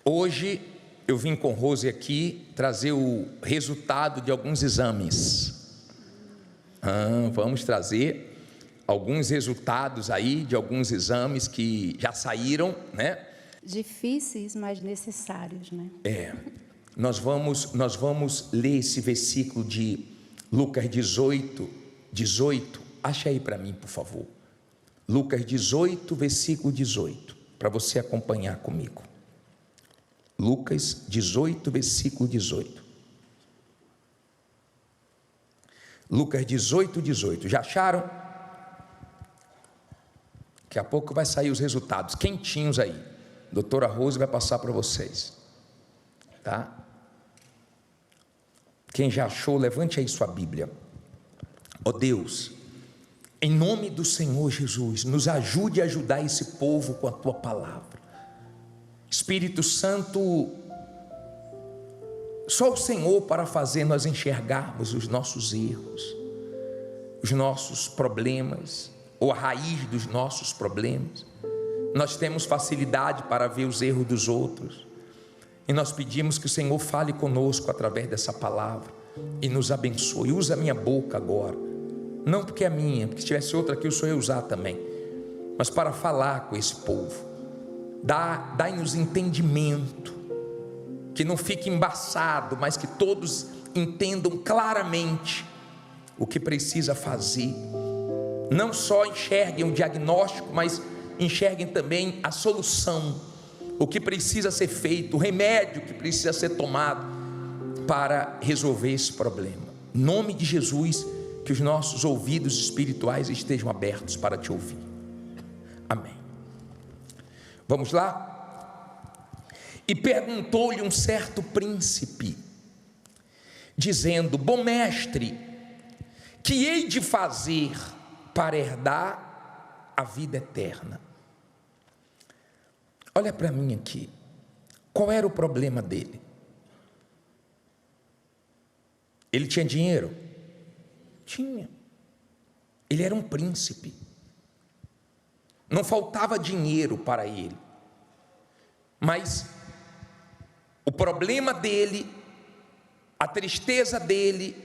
Hoje eu vim com Rose aqui trazer o resultado de alguns exames. Vamos trazer alguns resultados aí de alguns exames que já saíram, né? Difíceis, mas necessários, né? Nós vamos ler esse versículo de Lucas 18. Acha aí para mim, por favor. Lucas 18, versículo 18, para você acompanhar comigo. Lucas 18, versículo 18. Lucas 18, 18. Já acharam? Daqui a pouco vai sair os resultados quentinhos aí. Doutora Rose vai passar para vocês. Tá? Quem já achou, levante aí sua Bíblia. Ó Deus, em nome do Senhor Jesus, nos ajude a ajudar esse povo com a tua palavra. Espírito Santo, só o Senhor para fazer nós enxergarmos os nossos erros, os nossos problemas, ou a raiz dos nossos problemas. Nós temos facilidade para ver os erros dos outros, e nós pedimos que o Senhor fale conosco através dessa palavra, e nos abençoe. Usa a minha boca agora, não porque é minha, porque se tivesse outra aqui eu só ia usar também, mas para falar com esse povo. Dai-nos entendimento, que não fique embaçado, mas que todos entendam claramente o que precisa fazer. Não só enxerguem o diagnóstico, mas enxerguem também a solução, o que precisa ser feito, o remédio que precisa ser tomado para resolver esse problema. Em nome de Jesus, que os nossos ouvidos espirituais estejam abertos para te ouvir. Amém. Vamos lá? E perguntou-lhe um certo príncipe, dizendo: bom mestre, que hei de fazer para herdar a vida eterna? Olha para mim aqui, qual era o problema dele? Ele tinha dinheiro? Tinha. Ele era um príncipe, não faltava dinheiro para ele, mas o problema dele, a tristeza dele,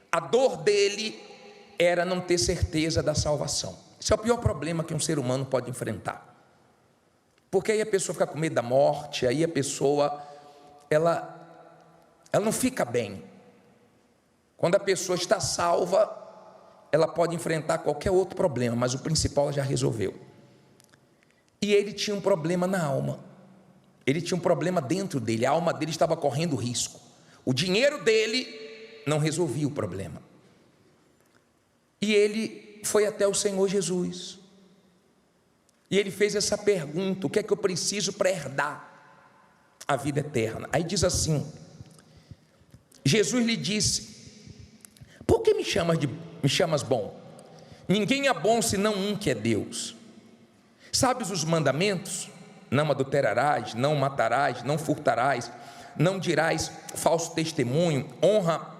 a dor dele, era não ter certeza da salvação. Esse é o pior problema que um ser humano pode enfrentar, porque aí a pessoa fica com medo da morte, aí a pessoa, ela não fica bem. Quando a pessoa está salva, ela pode enfrentar qualquer outro problema, mas o principal ela já resolveu. E ele tinha um problema na alma, ele tinha um problema dentro dele, a alma dele estava correndo risco. O dinheiro dele não resolvia o problema. E ele foi até o Senhor Jesus, e ele fez essa pergunta: o que é que eu preciso para herdar a vida eterna? Aí diz assim, Jesus lhe disse: por que me chamas bom? Ninguém é bom senão um, que é Deus. Sabes os mandamentos? Não adulterarás, não matarás, não furtarás, não dirás falso testemunho, honra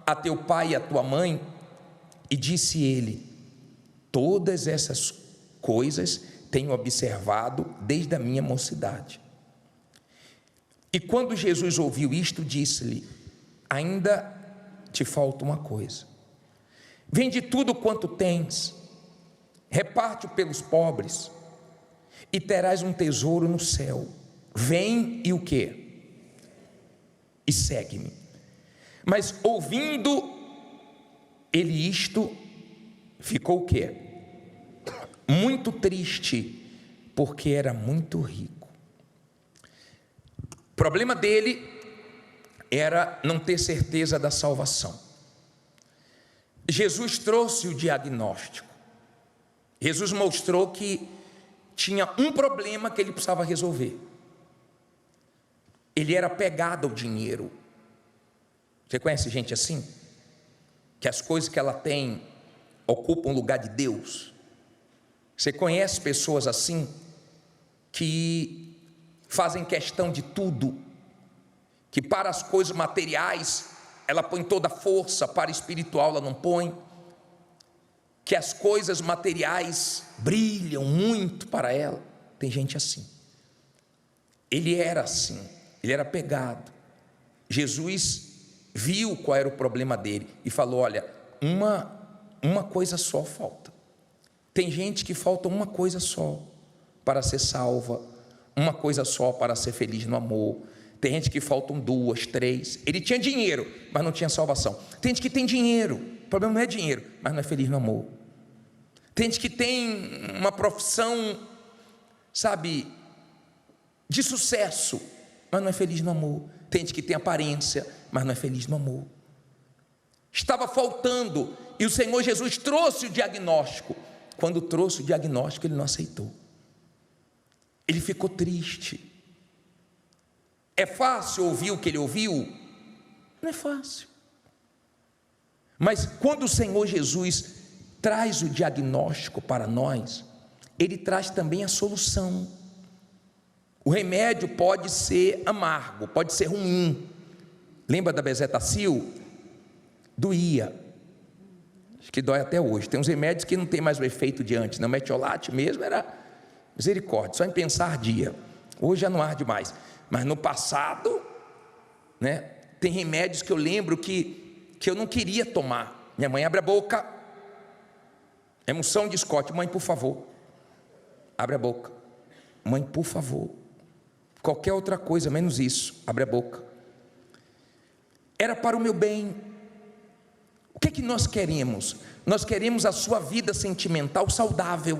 a teu pai e a tua mãe. E disse ele: todas essas coisas tenho observado desde a minha mocidade. E quando Jesus ouviu isto, disse-lhe: ainda te falta uma coisa. Vende tudo quanto tens, reparte-o pelos pobres, e terás um tesouro no céu. Vem e o quê? E segue-me. Mas ouvindo ele isto, ficou o quê? Muito triste, porque era muito rico. O problema dele era não ter certeza da salvação. Jesus trouxe o diagnóstico. Jesus mostrou que tinha um problema que ele precisava resolver. Ele era apegado ao dinheiro. Você conhece gente assim? Que as coisas que ela tem ocupam o lugar de Deus. Você conhece pessoas assim, que fazem questão de tudo, que para as coisas materiais ela põe toda a força, para espiritual ela não põe, que as coisas materiais brilham muito para ela. Tem gente assim. Ele era assim, ele era pegado. Jesus viu qual era o problema dele e falou: olha, uma coisa só falta. Tem gente que falta uma coisa só para ser salva, uma coisa só para ser feliz no amor. Tem gente que faltam 2, 3. Ele tinha dinheiro, mas não tinha salvação. Tem gente que tem dinheiro, o problema não é dinheiro, mas não é feliz no amor. Tem gente que tem uma profissão, sabe, de sucesso, mas não é feliz no amor. Tem gente que tem aparência, mas não é feliz no amor. Estava faltando, e o Senhor Jesus trouxe o diagnóstico. Quando trouxe o diagnóstico, ele não aceitou. Ele ficou triste. É fácil ouvir o que ele ouviu? Não é fácil. Mas quando o Senhor Jesus traz o diagnóstico para nós, ele traz também a solução. O remédio pode ser amargo, pode ser ruim. Lembra da bezetacil? Doía. Acho que dói até hoje. Tem uns remédios que não tem mais o efeito de antes. Não, metiolate mesmo era misericórdia, só em pensar ardia. Hoje já não arde mais. Mas no passado, né, tem remédios que eu lembro que eu não queria tomar. Minha mãe: abre a boca. Emoção de Scott: mãe, por favor, abre a boca. Mãe, por favor. Qualquer outra coisa, menos isso, abre a boca. Era para o meu bem. O que nós queremos? Nós queremos a sua vida sentimental saudável.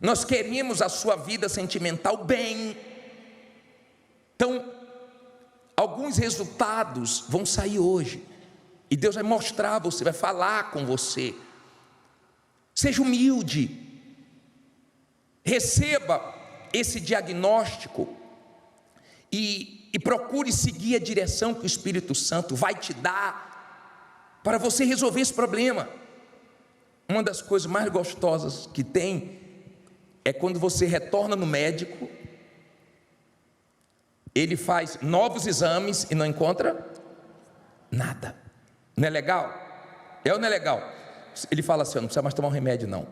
Nós queremos a sua vida sentimental bem. Então, alguns resultados vão sair hoje, e Deus vai mostrar a você, vai falar com você. Seja humilde, receba esse diagnóstico e procure seguir a direção que o Espírito Santo vai te dar para você resolver esse problema. Uma das coisas mais gostosas que tem é quando você retorna no médico, ele faz novos exames e não encontra nada. Não é legal? É ou não é legal? Ele fala assim: não precisa mais tomar um remédio não.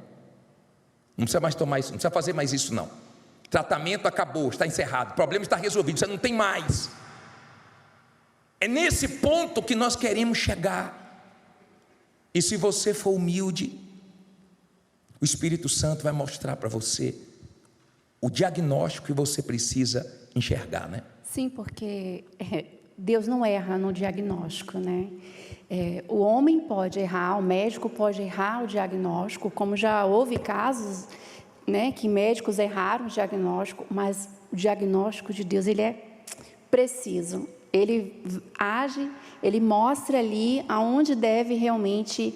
Não precisa mais tomar isso, não precisa fazer mais isso não. Tratamento acabou, está encerrado, o problema está resolvido, você não tem mais. É nesse ponto que nós queremos chegar. E se você for humilde, o Espírito Santo vai mostrar para você o diagnóstico que você precisa enxergar, né? Sim, porque Deus não erra no diagnóstico, né? O homem pode errar, o médico pode errar o diagnóstico, como já houve casos, né, que médicos erraram o diagnóstico, mas o diagnóstico de Deus, ele é preciso. Ele age, ele mostra ali aonde deve realmente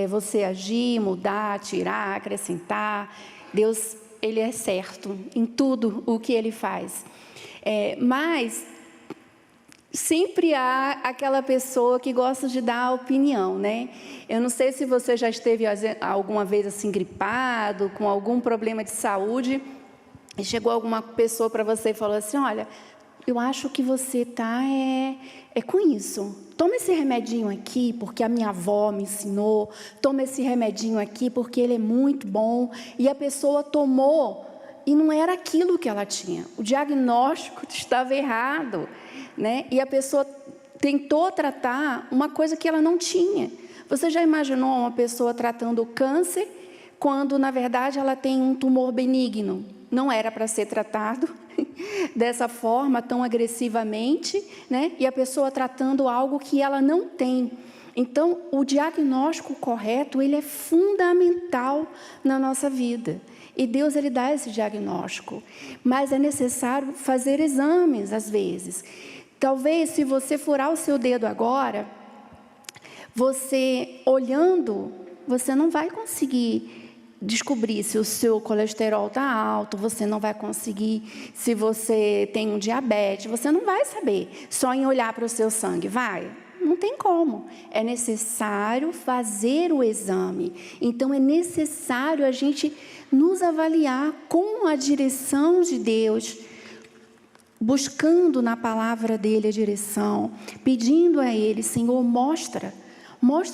você agir, mudar, tirar, acrescentar. Deus, ele é certo em tudo o que ele faz. Mas sempre há aquela pessoa que gosta de dar opinião, né? Eu não sei se você já esteve alguma vez assim gripado, com algum problema de saúde, e chegou alguma pessoa para você e falou assim: olha, eu acho que você está com isso. Toma esse remedinho aqui, porque a minha avó me ensinou. Toma esse remedinho aqui, porque ele é muito bom. E a pessoa tomou, e não era aquilo que ela tinha. O diagnóstico estava errado, né? E a pessoa tentou tratar uma coisa que ela não tinha. Você já imaginou uma pessoa tratando o câncer, quando, na verdade, ela tem um tumor benigno? Não era para ser tratado dessa forma, tão agressivamente, né? E a pessoa tratando algo que ela não tem. Então, o diagnóstico correto, ele é fundamental na nossa vida. E Deus, ele dá esse diagnóstico. Mas é necessário fazer exames, às vezes. Talvez, se você furar o seu dedo agora, você olhando, você não vai conseguir descobrir se o seu colesterol está alto, você não vai conseguir, se você tem um diabetes, você não vai saber só em olhar para o seu sangue, vai? Não tem como. É necessário fazer o exame. Então, é necessário a gente nos avaliar com a direção de Deus, buscando na palavra dele a direção, pedindo a ele: Senhor, mostra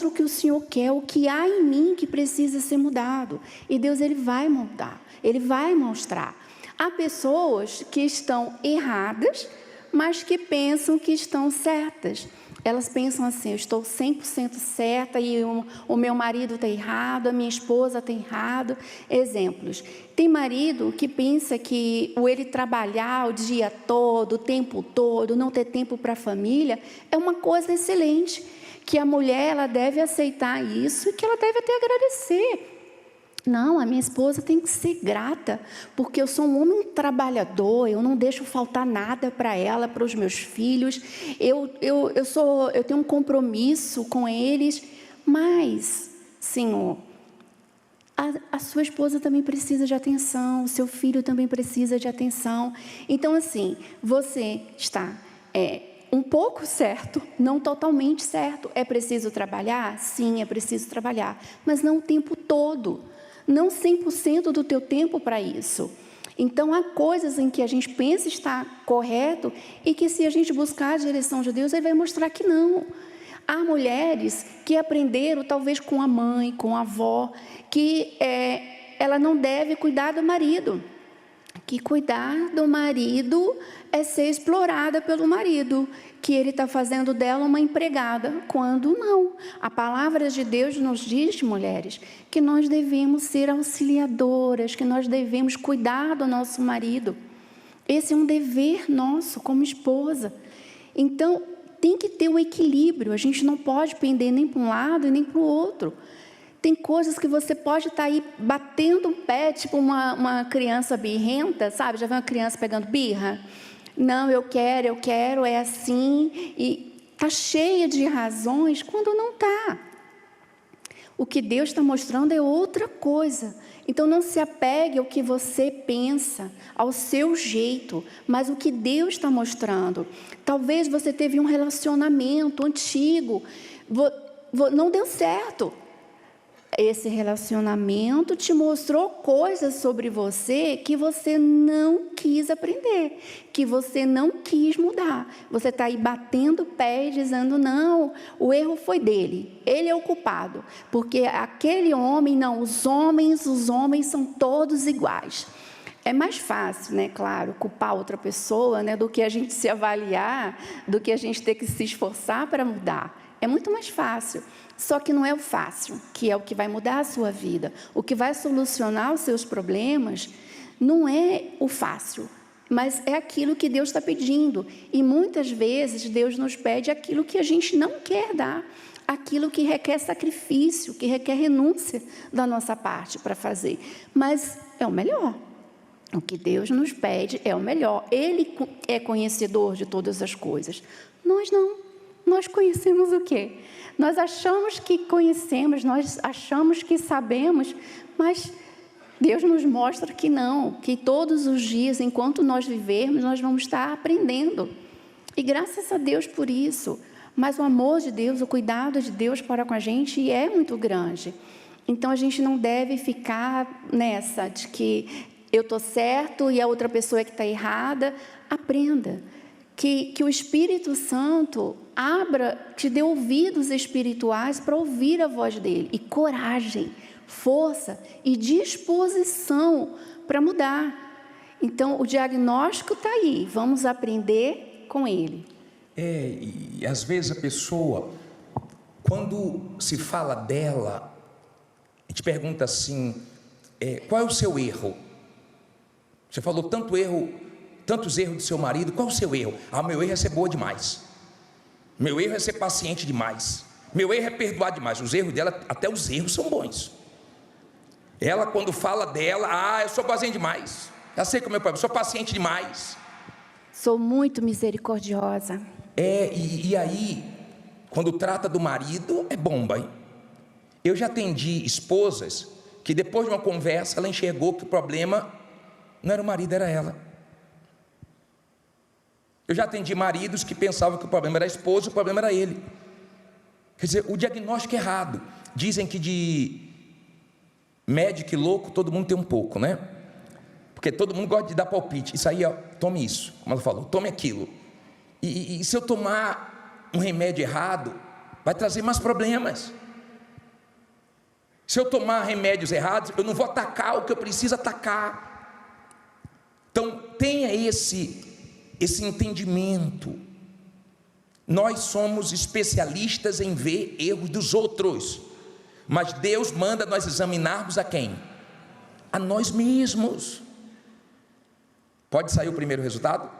o que o Senhor quer, o que há em mim que precisa ser mudado. E Deus, ele vai mudar, ele vai mostrar. Há pessoas que estão erradas, mas que pensam que estão certas. Elas pensam assim: eu estou 100% certa e o meu marido está errado, a minha esposa está errado. Exemplos: tem marido que pensa que ele trabalhar o dia todo, o tempo todo, não ter tempo para a família, é uma coisa excelente, que a mulher ela deve aceitar isso e que ela deve até agradecer. Não, a minha esposa tem que ser grata, porque eu sou um homem trabalhador, eu não deixo faltar nada para ela, para os meus filhos, eu tenho um compromisso com eles, mas, Senhor, a sua esposa também precisa de atenção, o seu filho também precisa de atenção. Então, assim, você está um pouco certo, não totalmente certo. É preciso trabalhar? Sim, é preciso trabalhar, mas não o tempo todo. Não 100% do teu tempo para isso. Então, há coisas em que a gente pensa estar correto e que, se a gente buscar a direção de Deus, Ele vai mostrar que não. Há mulheres que aprenderam, talvez com a mãe, com a avó, que ela não deve cuidar do marido. Que cuidar do marido é ser explorada pelo marido, que ele está fazendo dela uma empregada, quando não. A palavra de Deus nos diz, mulheres, que nós devemos ser auxiliadoras, que nós devemos cuidar do nosso marido. Esse é um dever nosso como esposa. Então, tem que ter um equilíbrio, a gente não pode pender nem para um lado e nem para o outro. Tem coisas que você pode estar aí batendo o pé, tipo uma criança birrenta, sabe? Já viu uma criança pegando birra? Não, eu quero, é assim. E está cheia de razões quando não está. O que Deus está mostrando é outra coisa. Então, não se apegue ao que você pensa, ao seu jeito, mas o que Deus está mostrando. Talvez você teve um relacionamento antigo, não deu certo. Esse relacionamento te mostrou coisas sobre você que você não quis aprender, que você não quis mudar. Você está aí batendo o pé e dizendo: não, o erro foi dele, ele é o culpado, porque aquele homem, não, os homens são todos iguais. É mais fácil, né, claro, culpar outra pessoa, né, do que a gente se avaliar, do que a gente ter que se esforçar para mudar. É muito mais fácil. Só que não é o fácil, que é o que vai mudar a sua vida. O que vai solucionar os seus problemas não é o fácil, mas é aquilo que Deus está pedindo. E muitas vezes Deus nos pede aquilo que a gente não quer dar, aquilo que requer sacrifício, que requer renúncia da nossa parte para fazer. Mas é o melhor. O que Deus nos pede é o melhor. Ele é conhecedor de todas as coisas. Nós não. Nós conhecemos o quê? Nós achamos que conhecemos, nós achamos que sabemos, mas Deus nos mostra que não, que todos os dias, enquanto nós vivermos, nós vamos estar aprendendo. E graças a Deus por isso. Mas o amor de Deus, o cuidado de Deus para com a gente é muito grande. Então, a gente não deve ficar nessa de que eu estou certo e a outra pessoa é que está errada. Aprenda. Que o Espírito Santo te dê ouvidos espirituais para ouvir a voz dele. E coragem, força e disposição para mudar. Então, o diagnóstico está aí. Vamos aprender com ele. E às vezes a pessoa, quando se fala dela, a gente pergunta assim, qual é o seu erro? Você falou tantos erros do seu marido, qual é o seu erro? Meu erro é ser boa demais, meu erro é ser paciente demais, meu erro é perdoar demais. Os erros dela, até os erros são bons. Ela, quando fala dela, eu sou paciente demais, já sei como é o pai, eu sou paciente demais, sou muito misericordiosa. E aí, quando trata do marido, é bomba, hein? Eu já atendi esposas que depois de uma conversa, ela enxergou que o problema não era o marido, era ela. Eu já atendi maridos que pensavam que o problema era a esposa, o problema era ele. Quer dizer, o diagnóstico é errado. Dizem que de médico e louco, todo mundo tem um pouco, né? Porque todo mundo gosta de dar palpite. Isso aí, tome isso, como ela falou, tome aquilo. E se eu tomar um remédio errado, vai trazer mais problemas. Se eu tomar remédios errados, eu não vou atacar o que eu preciso atacar. Então, tenha esse entendimento. Nós somos especialistas em ver erros dos outros, mas Deus manda nós examinarmos a quem? A nós mesmos. Pode sair o primeiro resultado?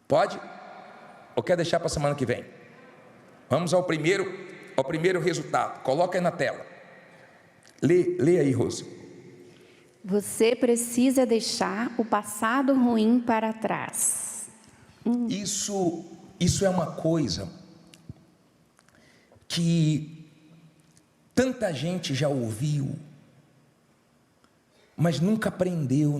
Pode? Ou quer deixar para a semana que vem? Vamos ao primeiro resultado. Coloca aí na tela. Lê aí, Rose. Você precisa deixar o passado ruim para trás. Isso é uma coisa que tanta gente já ouviu, mas nunca aprendeu,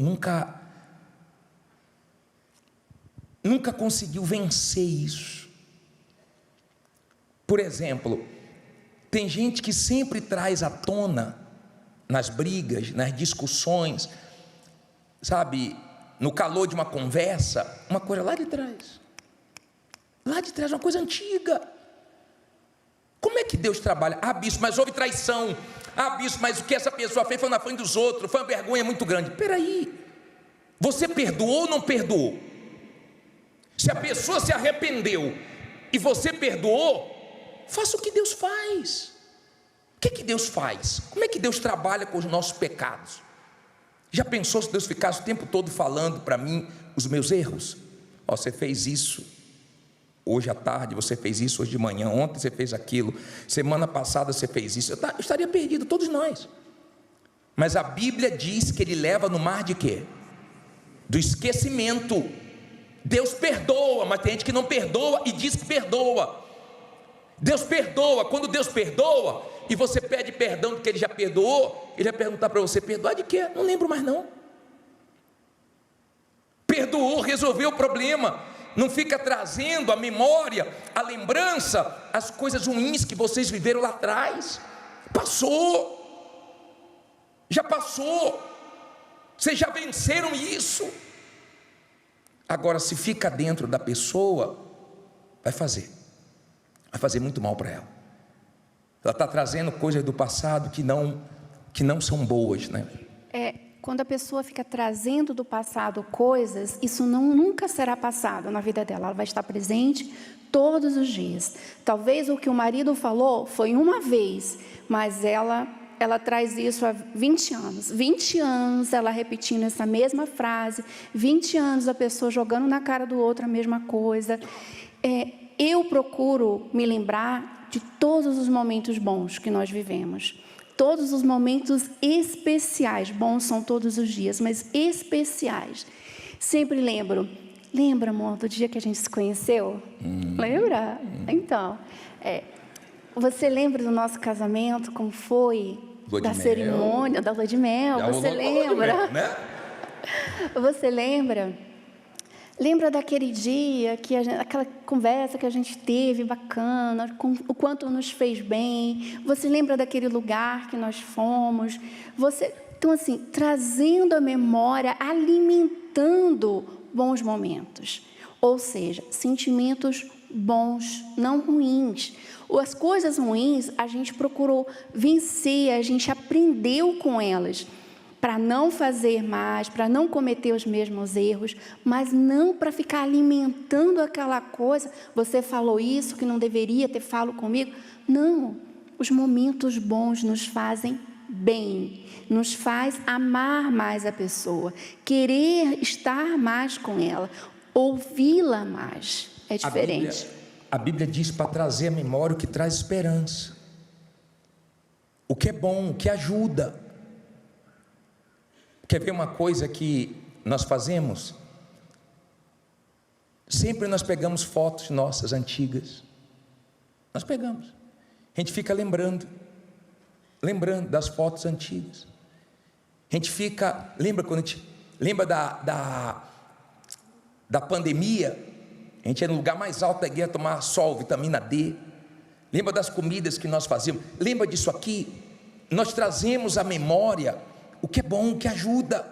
nunca conseguiu vencer isso. Por exemplo, tem gente que sempre traz à tona, nas brigas, nas discussões, sabe, no calor de uma conversa, uma coisa lá de trás, uma coisa antiga. Como é que Deus trabalha? Ah, bispo, mas houve traição. Ah, bispo, mas o que essa pessoa fez foi na frente dos outros, foi uma vergonha muito grande. Peraí, você perdoou ou não perdoou? Se a pessoa se arrependeu e você perdoou, faça o que Deus faz. O que Deus faz? Como é que Deus trabalha com os nossos pecados? Já pensou se Deus ficasse o tempo todo falando para mim os meus erros? Ó, você fez isso hoje à tarde, você fez isso hoje de manhã, ontem você fez aquilo, semana passada você fez isso. Eu estaria perdido, todos nós. Mas a Bíblia diz que Ele leva no mar de quê? Do esquecimento. Deus perdoa, mas tem gente que não perdoa e diz que perdoa. Deus perdoa. Quando Deus perdoa e você pede perdão do que Ele já perdoou, Ele vai perguntar para você: perdoar de quê? Não lembro mais não. Perdoou, resolveu o problema. Não fica trazendo a memória, a lembrança, as coisas ruins que vocês viveram lá atrás. Passou, já passou, vocês já venceram isso. Agora, se fica dentro da pessoa, vai fazer muito mal para ela. Ela está trazendo coisas do passado que não são boas, né? Quando a pessoa fica trazendo do passado coisas, isso nunca será passado na vida dela. Ela vai estar presente todos os dias. Talvez o que o marido falou foi uma vez, mas ela traz isso há 20 anos. 20 anos ela repetindo essa mesma frase, 20 anos a pessoa jogando na cara do outro a mesma coisa. Eu procuro me lembrar de todos os momentos bons que nós vivemos. Todos os momentos especiais, bons são todos os dias, mas especiais. Sempre lembra, amor, do dia que a gente se conheceu? Lembra? Então, você lembra do nosso casamento, como foi? Da cerimônia, da lua de mel, você lembra? Né? Você lembra? Lembra daquele dia, aquela conversa que a gente teve, bacana, o quanto nos fez bem? Você lembra daquele lugar que nós fomos? Então, assim, trazendo a memória, alimentando bons momentos. Ou seja, sentimentos bons, não ruins. As coisas ruins, a gente procurou vencer, a gente aprendeu com elas, para não fazer mais, para não cometer os mesmos erros, mas não para ficar alimentando aquela coisa. Você falou isso que não deveria ter falado comigo. Não, os momentos bons nos fazem bem, nos faz amar mais a pessoa, querer estar mais com ela, ouvi-la mais. É diferente. A Bíblia diz para trazer à memória o que traz esperança, o que é bom, o que ajuda. Quer ver uma coisa que nós fazemos? Sempre nós pegamos fotos nossas antigas. Nós pegamos. A gente fica lembrando das fotos antigas. A gente fica, lembra da pandemia? A gente ia no lugar mais alto da igreja tomar sol, vitamina D. Lembra das comidas que nós fazíamos? Lembra disso aqui? Nós trazemos à memória o que é bom, o que ajuda.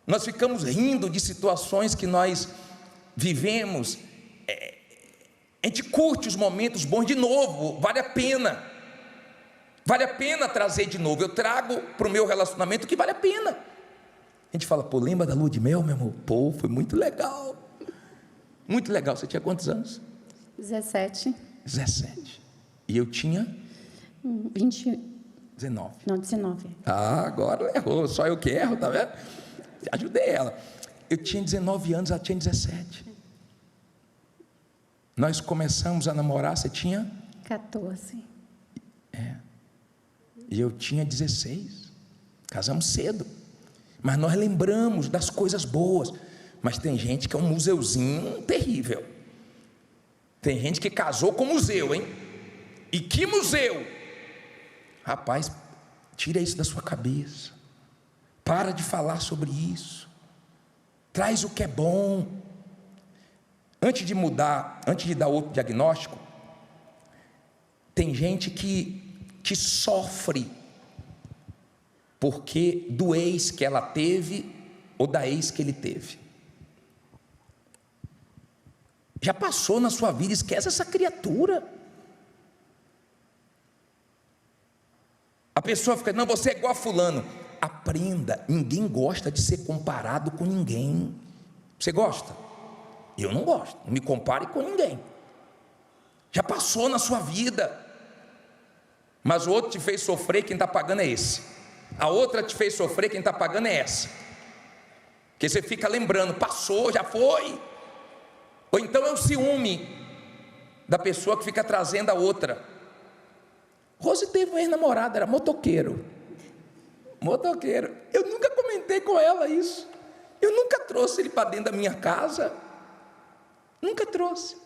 Nós ficamos rindo de situações que nós vivemos. A gente curte os momentos bons de novo, vale a pena trazer de novo. Eu trago para o meu relacionamento o que vale a pena. A gente fala, pô, lembra da lua de mel, meu amor? Pô, foi muito legal. Muito legal. Você tinha quantos anos? 17. 17. E eu tinha? 20. 19. Não, 19. Ah, agora errou. Só eu que erro, tá vendo? Ajudei ela. Eu tinha 19 anos, ela tinha 17. Nós começamos a namorar, você tinha? 14. E eu tinha 16. Casamos cedo. Mas nós lembramos das coisas boas. Mas tem gente que é um museuzinho terrível. Tem gente que casou com museu, hein? E que museu? Rapaz, tira isso da sua cabeça. Para de falar sobre isso. Traz o que é bom. Antes de mudar, antes de dar outro diagnóstico, tem gente que sofre porque do ex que ela teve ou da ex que ele teve. Já passou na sua vida, esquece essa criatura. A pessoa fica, não, você é igual a fulano. Aprenda, ninguém gosta de ser comparado com ninguém. Você gosta? Eu não gosto, não me compare com ninguém. Já passou na sua vida. Mas o outro te fez sofrer, quem está pagando é esse. A outra te fez sofrer, quem está pagando é essa. Porque você fica lembrando, passou, já foi. Ou então é o ciúme da pessoa que fica trazendo a outra. Rose teve um ex-namorado, era motoqueiro. Motoqueiro. Eu nunca comentei com ela isso. Eu nunca trouxe ele para dentro da minha casa. Nunca trouxe.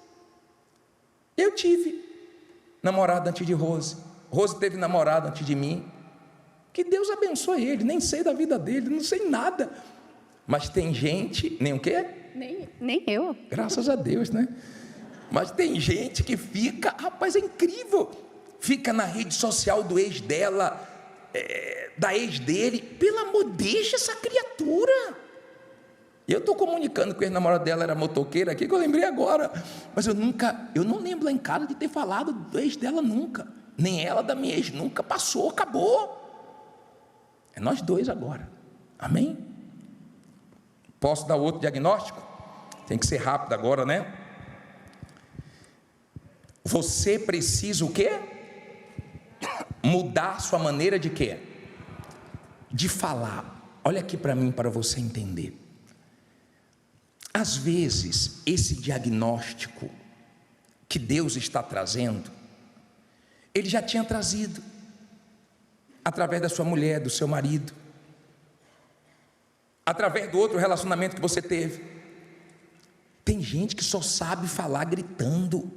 Eu tive namorado antes de Rose. Rose teve namorado antes de mim. Que Deus abençoe ele. Nem sei da vida dele, não sei nada. Mas tem gente, nem o quê? Nem eu. Graças a Deus, né? Mas tem gente que fica, rapaz, é incrível. Fica na rede social do ex dela, da ex dele. Pelo amor, deixa essa criatura. E eu estou comunicando que o ex-namorado dela era motoqueiro aqui, que eu lembrei agora. Mas eu não lembro lá em casa de ter falado do ex dela nunca. Nem ela da minha ex nunca. Passou, acabou. É nós dois agora. Amém? Posso dar outro diagnóstico? Tem que ser rápido agora, né? Você precisa o quê? Mudar sua maneira de quê? De falar. Olha aqui para mim, para você entender. Às vezes, esse diagnóstico que Deus está trazendo, Ele já tinha trazido, através da sua mulher, do seu marido, através do outro relacionamento que você teve. Tem gente que só sabe falar gritando.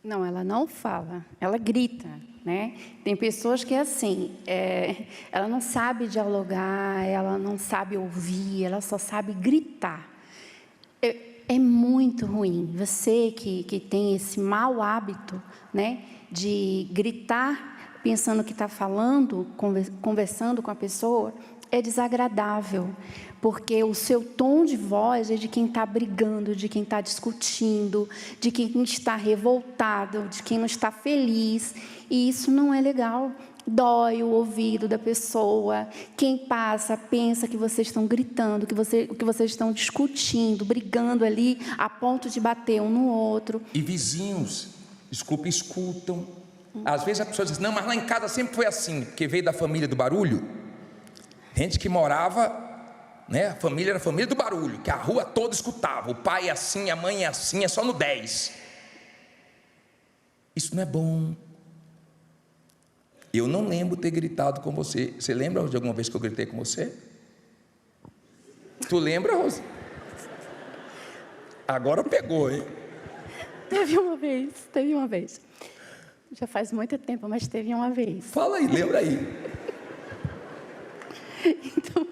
Não, ela não fala, ela grita, né? Tem pessoas que é assim, ela não sabe dialogar, ela não sabe ouvir, ela só sabe gritar. É muito ruim. Você que tem esse mau hábito, né, de gritar pensando que está falando, conversando com a pessoa, é desagradável, porque o seu tom de voz é de quem está brigando, de quem está discutindo, de quem está revoltado, de quem não está feliz, e isso não é legal. Dói o ouvido da pessoa. Quem passa pensa que vocês estão gritando, que vocês estão discutindo, brigando ali a ponto de bater um no outro. E vizinhos, desculpa, escutam. Às vezes a pessoa diz, não, mas lá em casa sempre foi assim, porque veio da família do barulho. Gente que morava, né, a família era a família do barulho, que a rua toda escutava. O pai é assim, a mãe é assim, é só no 10. Isso não é bom. Eu não lembro ter gritado com você. Você lembra de alguma vez que eu gritei com você? Tu lembra, Rosa? Agora pegou, hein? Teve uma vez. Já faz muito tempo, mas teve uma vez. Fala aí, lembra aí. Então,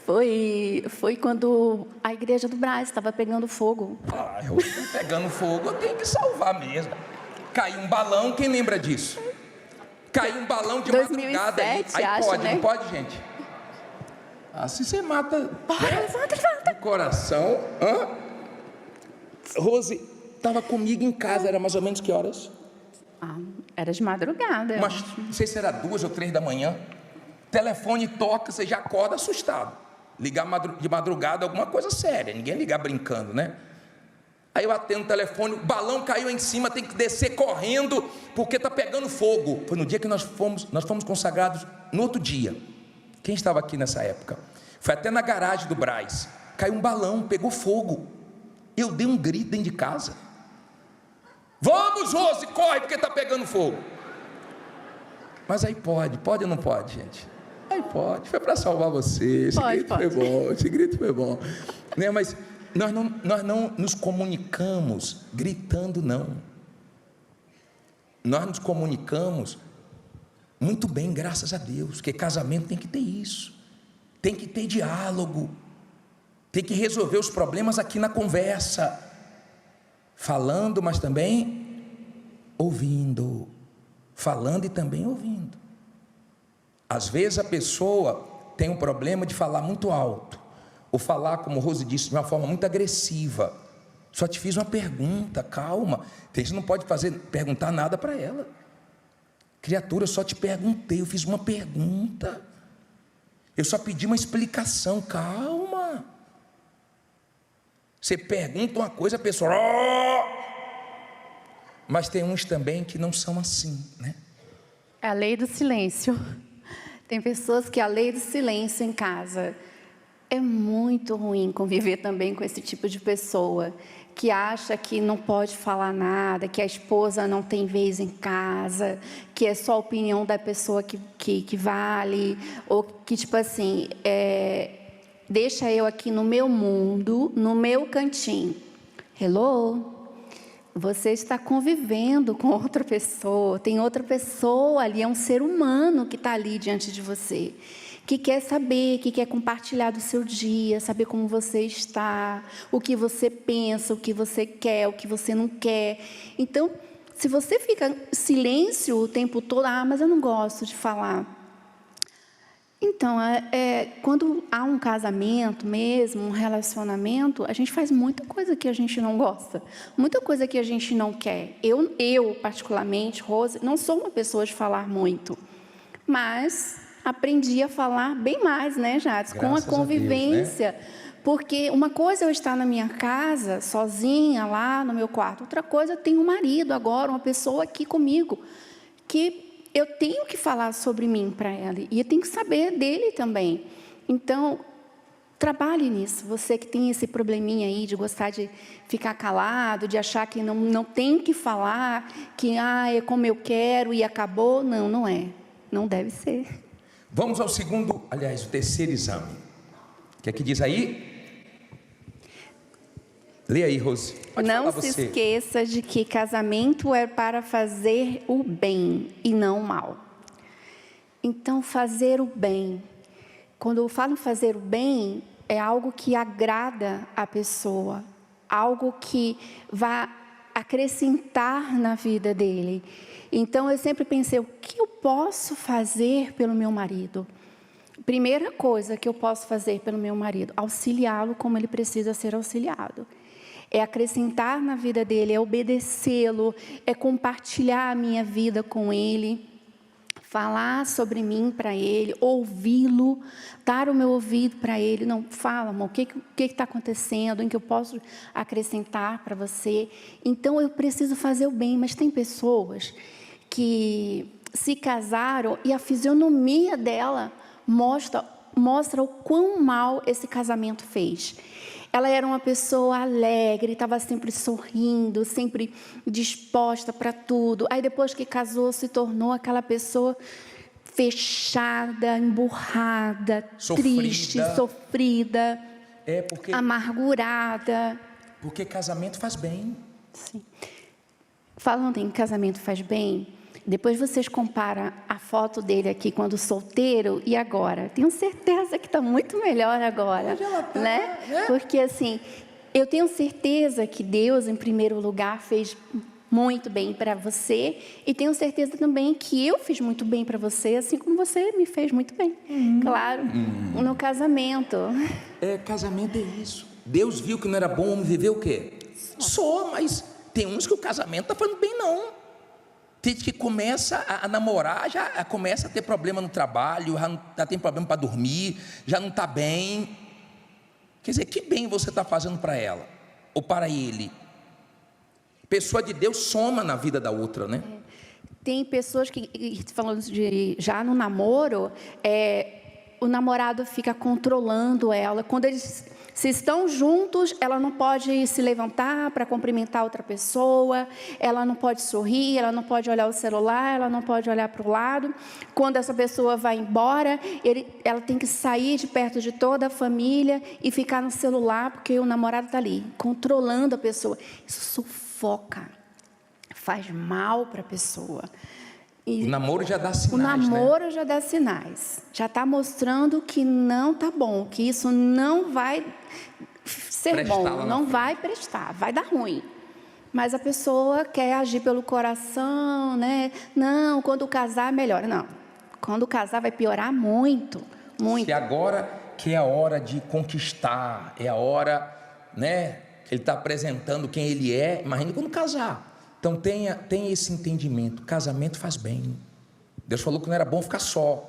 foi quando a igreja do Brás estava pegando fogo. Pegando fogo, eu tenho que salvar mesmo. Caiu um balão, quem lembra disso? Caiu um balão de 2007, madrugada aí acho, pode, né? Não pode, gente? Assim você mata Levanta. o coração. Rose estava comigo em casa, era mais ou menos que horas? Era de madrugada. Mas não sei se era 2 ou 3 da manhã. Telefone toca, você já acorda assustado. Ligar de madrugada, alguma coisa séria, ninguém ligar brincando, né? Aí eu atendo o telefone, o balão caiu em cima, tem que descer correndo, porque está pegando fogo. Foi no dia que nós fomos consagrados, no outro dia. Quem estava aqui nessa época? Foi até na garagem do Brás. Caiu um balão, pegou fogo. Eu dei um grito dentro de casa. Vamos, Rose, corre, porque está pegando fogo. Mas aí pode ou não pode, gente? Aí pode, foi para salvar você. Esse grito foi bom, esse grito foi bom. Né? Mas nós não nos comunicamos gritando, não. Nós nos comunicamos muito bem, graças a Deus, porque casamento tem que ter isso. Tem que ter diálogo. Tem que resolver os problemas aqui na conversa. Falando, mas também ouvindo. Falando e também ouvindo. Às vezes a pessoa tem um problema de falar muito alto, ou falar, como Rose disse, de uma forma muito agressiva. Só te fiz uma pergunta, calma. A gente não pode perguntar nada para ela. Criatura, eu só te perguntei, eu fiz uma pergunta. Eu só pedi uma explicação, calma. Você pergunta uma coisa, a pessoa... Mas tem uns também que não são assim, né? É a lei do silêncio. Tem pessoas que a lei do silêncio em casa... É muito ruim conviver também com esse tipo de pessoa, que acha que não pode falar nada, que a esposa não tem vez em casa, que é só a opinião da pessoa que vale, ou que, tipo assim, deixa eu aqui no meu mundo, no meu cantinho. Hello? Você está convivendo com outra pessoa, tem outra pessoa ali, é um ser humano que está ali diante de você, que quer saber, que quer compartilhar do seu dia, saber como você está, o que você pensa, o que você quer, o que você não quer. Então, se você fica em silêncio o tempo todo, mas eu não gosto de falar. Então, quando há um casamento mesmo, um relacionamento, a gente faz muita coisa que a gente não gosta, muita coisa que a gente não quer. Eu particularmente, Rose, não sou uma pessoa de falar muito, mas aprendi a falar bem mais, né, Jades? Com a convivência. Deus, né? Porque uma coisa é eu estar na minha casa, sozinha, lá no meu quarto. Outra coisa, eu tenho um marido agora, uma pessoa aqui comigo, que eu tenho que falar sobre mim para ela. E eu tenho que saber dele também. Então, trabalhe nisso. Você que tem esse probleminha aí de gostar de ficar calado, de achar que não tem que falar, que é como eu quero e acabou. Não, não é. Não deve ser. Vamos ao o terceiro exame. O que é que diz aí? Lê aí, Rose. Não se esqueça de que casamento é para fazer o bem e não o mal. Então, fazer o bem. Quando eu falo em fazer o bem, é algo que agrada a pessoa, algo que vai acrescentar na vida dele. Então, eu sempre pensei, o que eu posso fazer pelo meu marido? Primeira coisa que eu posso fazer pelo meu marido, auxiliá-lo como ele precisa ser auxiliado. É acrescentar na vida dele, é obedecê-lo, é compartilhar a minha vida com ele, falar sobre mim para ele, ouvi-lo, dar o meu ouvido para ele. Não, fala, amor, o que está acontecendo, em que eu posso acrescentar para você. Então, eu preciso fazer o bem, mas tem pessoas que se casaram e a fisionomia dela mostra o quão mal esse casamento fez. Ela era uma pessoa alegre, estava sempre sorrindo, sempre disposta para tudo. Aí depois que casou, se tornou aquela pessoa fechada, emburrada, triste, sofrida, amargurada. Porque casamento faz bem. Sim. Falando em casamento faz bem, depois vocês comparam a foto dele aqui quando solteiro e agora. Tenho certeza que está muito melhor agora, né? Porque assim, eu tenho certeza que Deus, em primeiro lugar, fez muito bem para você e tenho certeza também que eu fiz muito bem para você, assim como você me fez muito bem. Claro, no casamento. Casamento é isso. Deus viu que não era bom o homem viver o quê? Só, mas tem uns que o casamento está fazendo bem não. Tem gente que começa a namorar, já começa a ter problema no trabalho, já tem problema para dormir, já não está bem. Quer dizer, que bem você está fazendo para ela ou para ele? Pessoa de Deus soma na vida da outra, né? Tem pessoas que, falando de já no namoro, o namorado fica controlando ela. Quando eles se estão juntos, ela não pode se levantar para cumprimentar outra pessoa, ela não pode sorrir, ela não pode olhar o celular, ela não pode olhar para o lado. Quando essa pessoa vai embora, ela tem que sair de perto de toda a família e ficar no celular, porque o namorado está ali, controlando a pessoa. Isso sufoca, faz mal para a pessoa. O namoro já dá sinais, O namoro já dá sinais. Já está mostrando que não está bom, que isso não vai ser bom, não vai prestar, vai dar ruim. Mas a pessoa quer agir pelo coração, né? Não, quando casar, melhora. Não, quando casar vai piorar muito, muito. Se agora que é a hora de conquistar, é a hora, né? Ele está apresentando quem ele é, imagine quando casar. Então tenha esse entendimento, casamento faz bem. Deus falou que não era bom ficar só.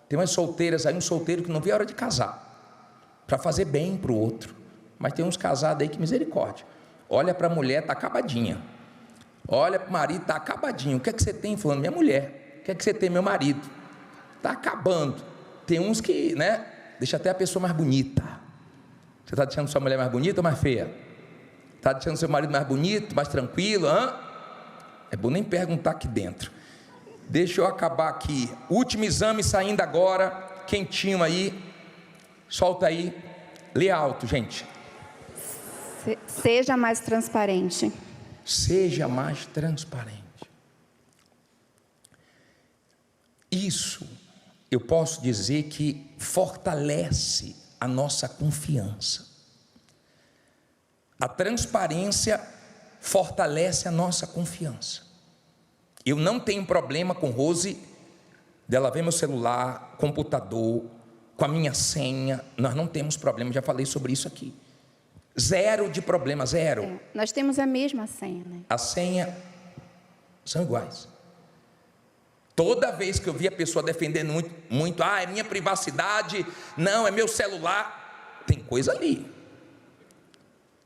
Tem umas solteiras aí, um solteiro que não vê a hora de casar, para fazer bem para o outro. Mas tem uns casados aí que misericórdia. Olha para a mulher, está acabadinha. Olha para o marido, está acabadinho. O que é que você tem? Falando, minha mulher. O que é que você tem? Meu marido. Está acabando. Tem uns que, né, deixa até a pessoa mais bonita. Você está deixando sua mulher mais bonita ou mais feia? Está deixando seu marido mais bonito, mais tranquilo? É bom nem perguntar aqui dentro. Deixa eu acabar aqui. Último exame saindo agora, quentinho aí. Solta aí. Lê alto, gente. Seja mais transparente. Seja mais transparente. Isso, eu posso dizer que fortalece a nossa confiança. A transparência fortalece a nossa confiança. Eu não tenho problema com Rose, dela ver meu celular, computador, com a minha senha. Nós não temos problema, já falei sobre isso aqui. Zero de problema, zero. Nós temos a mesma senha, né? A senha são iguais. Toda vez que eu vi a pessoa defendendo muito, é minha privacidade, não, é meu celular, tem coisa ali.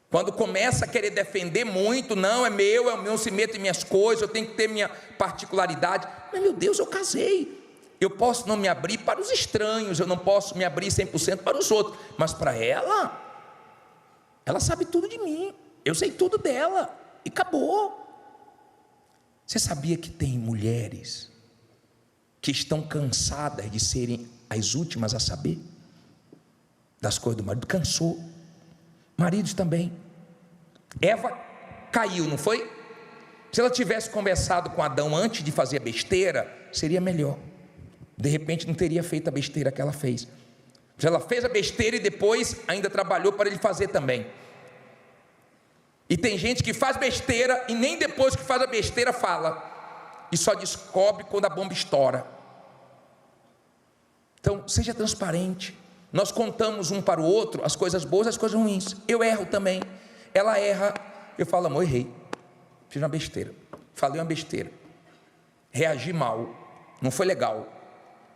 Quando começa a querer defender muito, não, é meu, não se meto em minhas coisas, eu tenho que ter minha particularidade. Mas, meu Deus, eu casei. Eu posso não me abrir para os estranhos, eu não posso me abrir 100% para os outros. Mas para ela sabe tudo de mim, eu sei tudo dela, e acabou. Você sabia que tem mulheres que estão cansadas de serem as últimas a saber das coisas do marido? Cansou. Maridos também. Eva caiu, não foi? Se ela tivesse conversado com Adão antes de fazer a besteira, seria melhor. De repente não teria feito a besteira que ela fez. Se ela fez a besteira e depois ainda trabalhou para ele fazer também. E tem gente que faz besteira e nem depois que faz a besteira fala. E só descobre quando a bomba estoura. Então seja transparente. Nós contamos um para o outro as coisas boas e as coisas ruins. Eu erro também. Ela erra. Eu falo, amor, errei. Fiz uma besteira. Falei uma besteira. Reagi mal. Não foi legal.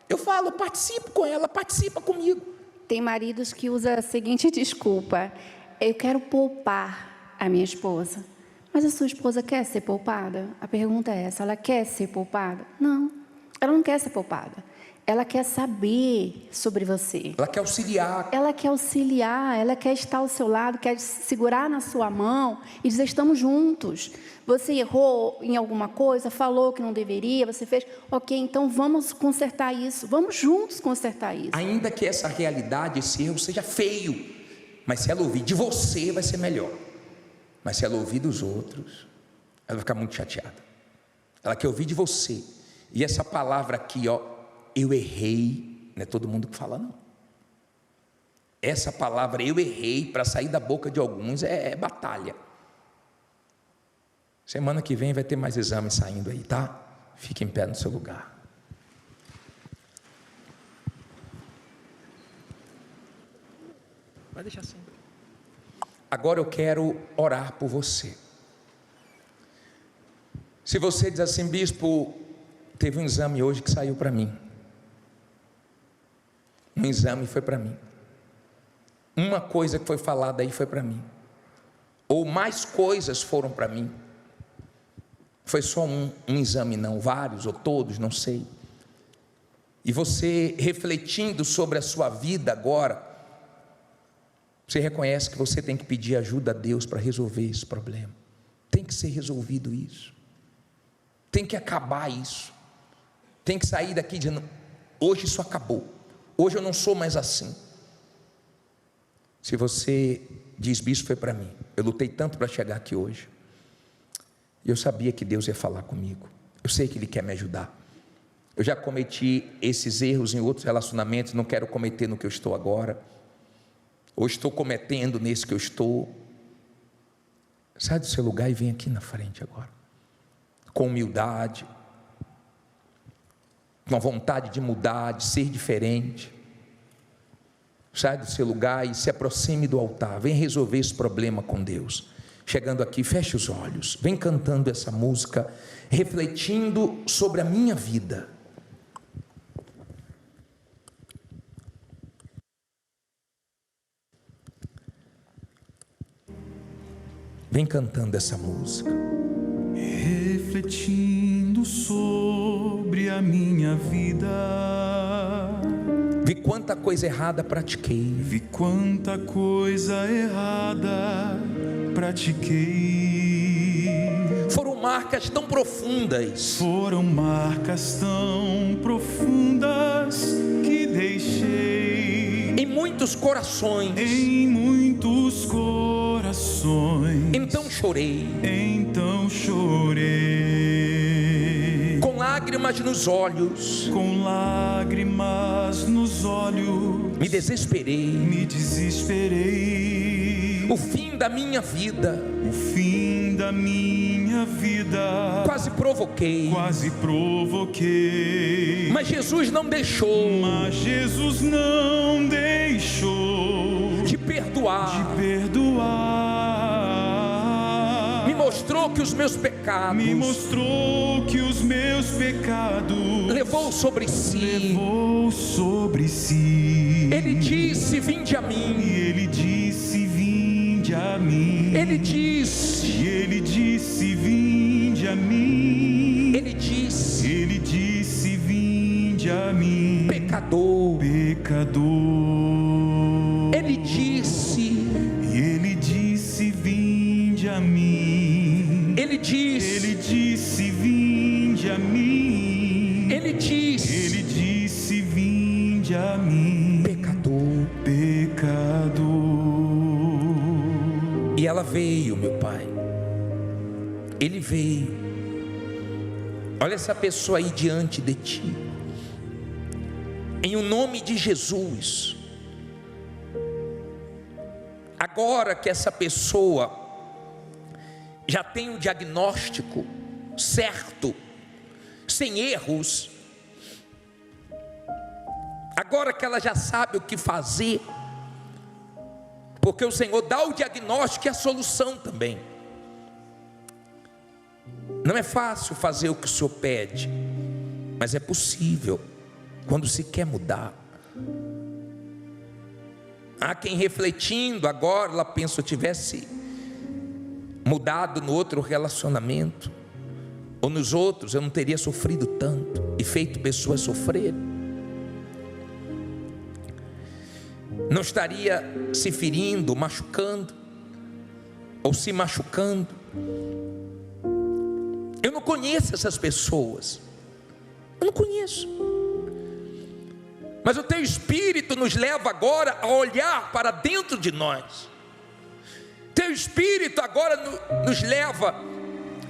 Eu falo, participo com ela, participa comigo. Tem maridos que usam a seguinte desculpa: eu quero poupar a minha esposa. Mas a sua esposa quer ser poupada? A pergunta é essa: ela quer ser poupada? Não, ela não quer ser poupada. Ela quer saber sobre você. Ela quer auxiliar. Ela quer auxiliar, ela quer estar ao seu lado, quer segurar na sua mão e dizer, estamos juntos. Você errou em alguma coisa, falou que não deveria, você fez, ok, então vamos consertar isso, vamos juntos consertar isso. Ainda que essa realidade, esse erro seja feio, mas se ela ouvir de você, vai ser melhor. Mas se ela ouvir dos outros, ela vai ficar muito chateada. Ela quer ouvir de você. E essa palavra aqui, eu errei, não é todo mundo que fala não. Essa palavra eu errei, para sair da boca de alguns é batalha. Semana que vem vai ter mais exames saindo aí, tá? Fique em pé no seu lugar. Vai deixar assim. Agora eu quero orar por você. Se você diz assim: bispo, teve um exame hoje que saiu para mim. Um exame foi para mim. Uma coisa que foi falada aí foi para mim. Ou mais coisas foram para mim. Foi só um exame, não, vários ou todos, não sei. E você refletindo sobre a sua vida agora, você reconhece que você tem que pedir ajuda a Deus para resolver esse problema. Tem que ser resolvido isso. Tem que acabar isso. Tem que sair daqui dizendo: hoje isso acabou. Hoje eu não sou mais assim. Se você diz: bispo, foi para mim, eu lutei tanto para chegar aqui hoje, e eu sabia que Deus ia falar comigo, eu sei que Ele quer me ajudar, eu já cometi esses erros em outros relacionamentos, não quero cometer no que eu estou agora, ou estou cometendo nesse que eu estou. Sai do seu lugar e vem aqui na frente agora, com humildade, com a vontade de mudar, de ser diferente. Sai do seu lugar e se aproxime do altar. Vem resolver esse problema com Deus. Chegando aqui, feche os olhos. Vem cantando essa música, refletindo sobre a minha vida. Vem cantando essa música. Refletindo sobre a minha vida, vi quanta coisa errada pratiquei. vi quanta coisa errada pratiquei. Foram marcas tão profundas, Foram marcas tão profundas que deixei em muitos corações. em muitos corações. Então chorei, Então chorei, com lágrimas nos olhos, com lágrimas nos olhos, me desesperei. me desesperei. O fim da minha vida O fim da minha vida quase provoquei, quase provoquei. mas Jesus não deixou Mas Jesus não deixou de de perdoar. perdoar. Me mostrou que os meus pecados Me mostrou que os meus pecados levou sobre si. levou sobre si. Ele disse: vinde a E mim. ele disse: vinde a mim. Ele disse, E ele disse: vinde a mim. ele disse: Ele disse: vinde a mim, pecador. pecador. Ele disse, E ele disse: vinde a mim. ele disse, Ele disse: vinde a mim. ele disse, Ele disse: vinde a mim, pecador. pecador. E ela veio, meu Pai. Ele veio. Olha essa pessoa aí diante de ti. Em o nome de Jesus. Agora que essa pessoa já tem o diagnóstico certo, sem erros, agora que ela já sabe o que fazer, porque o Senhor dá o diagnóstico e a solução também. Não é fácil fazer o que o Senhor pede, mas é possível quando se quer mudar. Há quem refletindo agora, ela pensa: se eu tivesse mudado no outro relacionamento, ou nos outros, eu não teria sofrido tanto e feito pessoas sofrerem. Não estaria se ferindo, machucando, ou se machucando. Eu não conheço essas pessoas, eu não conheço, mas o Teu Espírito nos leva agora a olhar para dentro de nós. Teu Espírito agora nos leva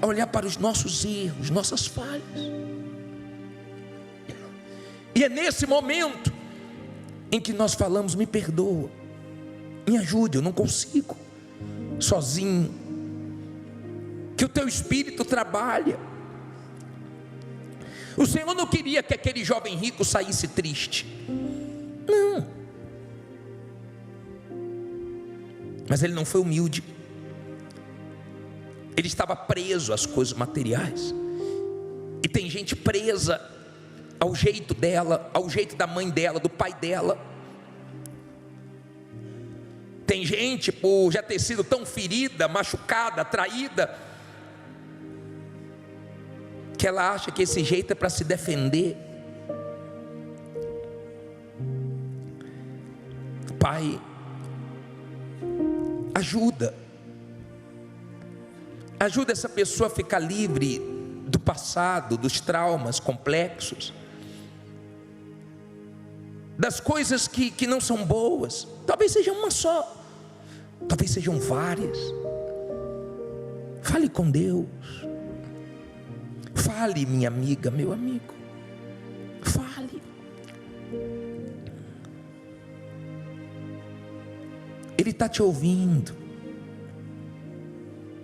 a olhar para os nossos erros, nossas falhas. E é nesse momento em que nós falamos: me perdoa, me ajude, eu não consigo sozinho. Que o Teu Espírito trabalha. O Senhor não queria que aquele jovem rico saísse triste, não, mas ele não foi humilde. Ele estava preso às coisas materiais. E tem gente presa ao jeito dela, ao jeito da mãe dela, do pai dela. Tem gente, por já ter sido tão ferida, machucada, traída, que ela acha que esse jeito é para se defender. Pai, ajuda essa pessoa a ficar livre do passado, dos traumas complexos, das coisas que não são boas. Talvez seja uma só, talvez sejam várias. Fale com Deus. Fale, minha amiga, meu amigo. Fale. Ele está te ouvindo.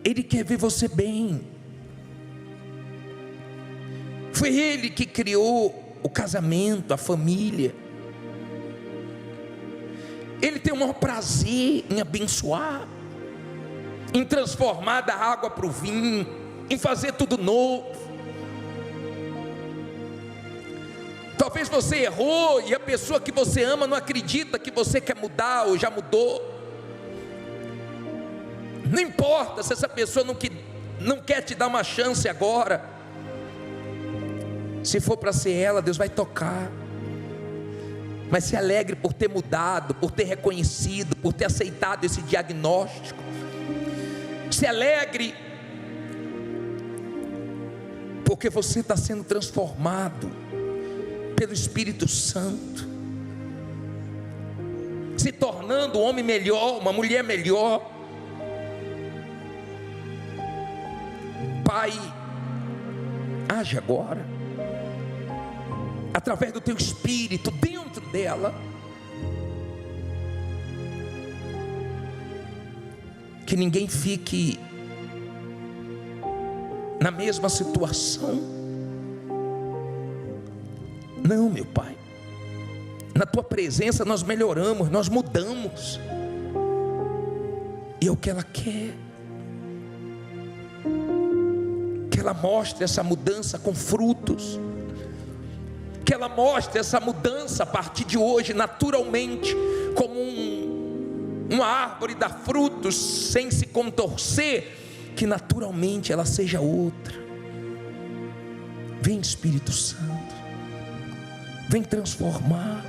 Ele quer ver você bem. Foi Ele que criou o casamento, a família. Ele tem o maior prazer em abençoar, em transformar da água para o vinho, em fazer tudo novo. Talvez você errou e a pessoa que você ama não acredita que você quer mudar ou já mudou. Não importa se essa pessoa não quer te dar uma chance agora. Se for para ser ela, Deus vai tocar. Mas se alegre por ter mudado, por ter reconhecido, por ter aceitado esse diagnóstico. Se alegre porque você está sendo transformado pelo Espírito Santo, se tornando um homem melhor, uma mulher melhor. Pai, age agora, através do teu Espírito, dentro dela, que ninguém fique na mesma situação. Não, meu Pai, na tua presença nós melhoramos, nós mudamos, e é o que ela quer. Que ela mostre essa mudança com frutos, que ela mostre essa mudança a partir de hoje, naturalmente, como uma árvore dá frutos sem se contorcer, que naturalmente ela seja outra. Vem, Espírito Santo, vem transformar.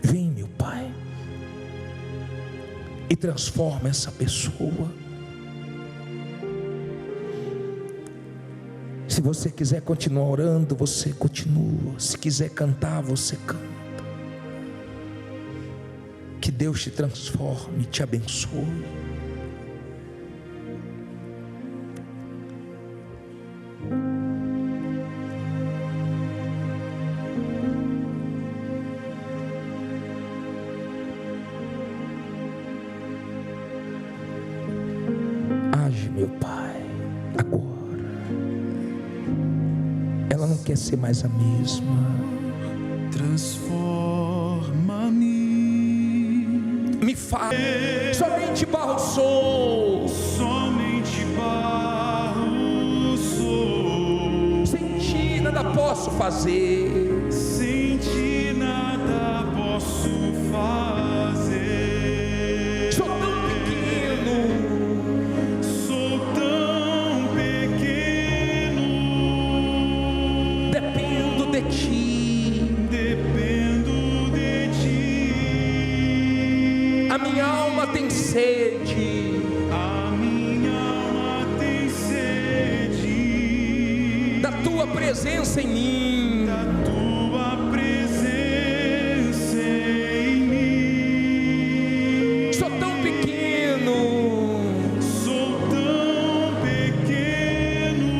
Vem, meu Pai, e transforma essa pessoa. Se você quiser continuar orando, você continua. Se quiser cantar, você canta. Que Deus te transforme, te abençoe. Age, meu Pai, agora. Ela não quer ser mais a mesma. Transforma-me. Me faz, somente barro sou. Somente barro sou. Sem ti nada posso fazer. Sem ti nada posso fazer. Sou tão pequeno. Sou tão pequeno. Dependo de ti. Dependo de ti. A minha alma tem sede. A minha alma tem sede Da tua presença em mim. da tua presença em mim. Sou tão pequeno. Sou tão pequeno,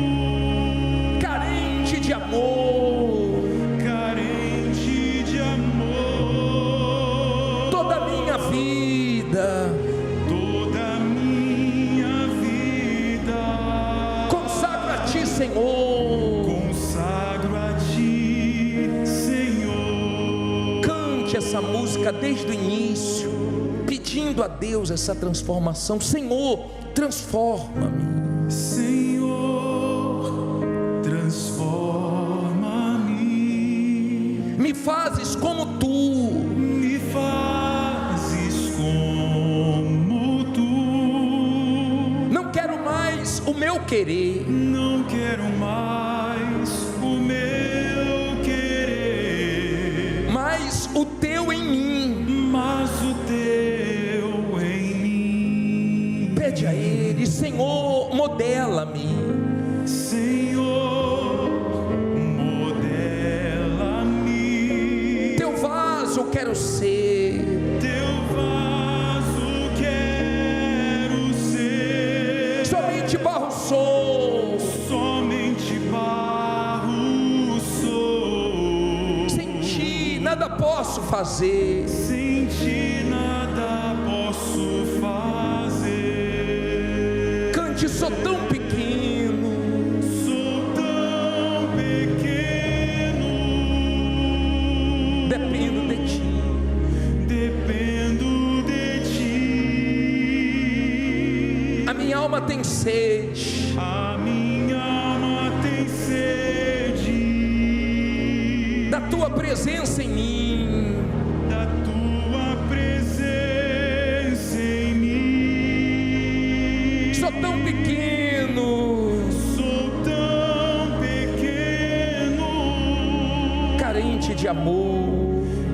Carente de amor. carente de amor. Toda a minha vida Toda a minha vida consagro a ti, Senhor. consagro a ti, Senhor. Cante essa música desde o início. pedindo a Deus essa transformação. Senhor, transforma-me. Senhor, transforma-me. Me fazes como tu. Me fazes como tu. Não quero mais o meu querer, Não quero mais o meu querer, mas o teu em mim. mas o teu em mim. Pede a Ele, Senhor, modela-me. Senhor, modela-me. Teu vaso quero ser. Teu vaso quero ser. Somente barro sou. Somente barro sou. Sem ti nada posso fazer. Sem ti nada posso fazer. Cante, sou tão pequeno. Sou tão pequeno. Dependo de ti. Dependo de ti. A minha alma tem sede. A minha alma tem sede Da tua presença em mim. da tua presença em mim. Sou tão pequeno, Sou tão pequeno, carente de amor.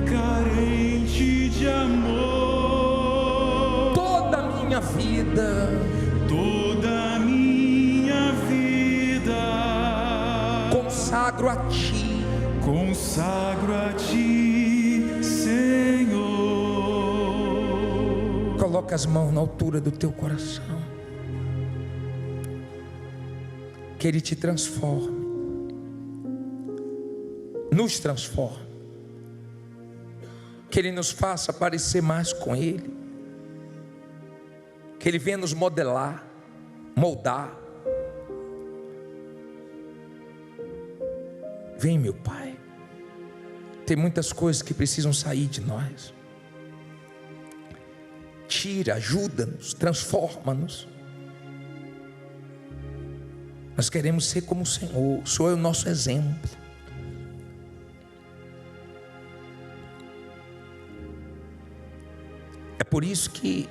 carente de amor. Toda a minha vida Toda a minha vida consagro a ti. consagro a ti, Senhor. Coloca as mãos na altura do teu coração. Que Ele te transforme. Nos transforme. Que Ele nos faça parecer mais com Ele. Que Ele venha nos modelar, moldar. Vem, meu Pai. Tem muitas coisas que precisam sair de nós. Tira, ajuda-nos, transforma-nos. Nós queremos ser como o Senhor. O Senhor é o nosso exemplo. É por isso que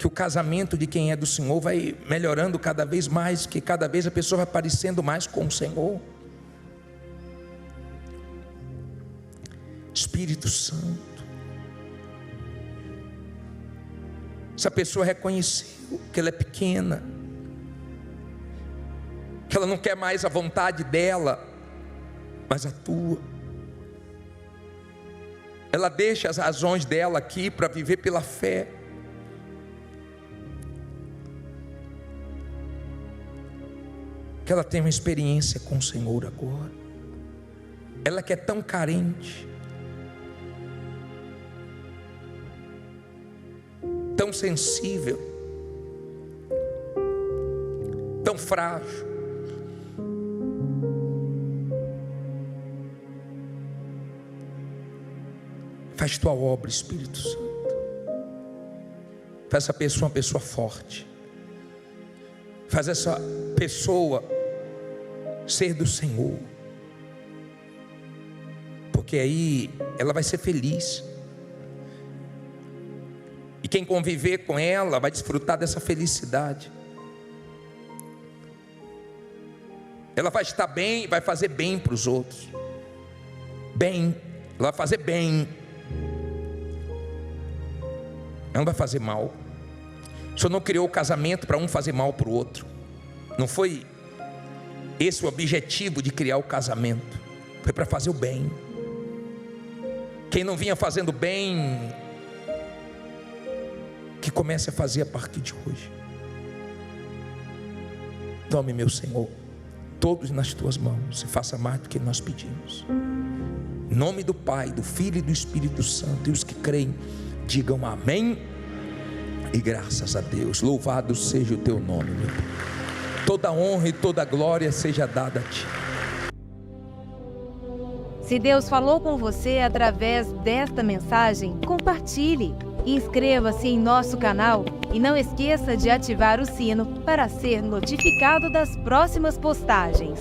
o casamento de quem é do Senhor vai melhorando cada vez mais, que cada vez a pessoa vai parecendo mais com o Senhor. Espírito Santo. Se a pessoa reconheceu que ela é pequena, que ela não quer mais a vontade dela, mas a tua, ela deixa as razões dela aqui para viver pela fé. Que ela tenha uma experiência com o Senhor agora. Ela que é tão carente, tão sensível, tão frágil. Faz tua obra, Espírito Santo. Faz essa pessoa uma pessoa forte. Faz essa pessoa ser do Senhor. Porque aí ela vai ser feliz. E quem conviver com ela vai desfrutar dessa felicidade. Ela vai estar bem, vai fazer bem para os outros. Bem, ela vai fazer bem. Ela não vai fazer mal. O Senhor não criou o casamento para um fazer mal para o outro. Não foi esse o objetivo de criar o casamento. Foi para fazer o bem. Quem não vinha fazendo bem, que comece a fazer a partir de hoje. Tome, meu Senhor, todos nas tuas mãos e faça mais do que nós pedimos. Em nome do Pai, do Filho e do Espírito Santo. E os que creem, digam amém. E graças a Deus. Louvado seja o teu nome, meu Pai. Toda honra e toda glória seja dada a ti. Se Deus falou com você através desta mensagem, compartilhe. Inscreva-se em nosso canal e não esqueça de ativar o sino para ser notificado das próximas postagens.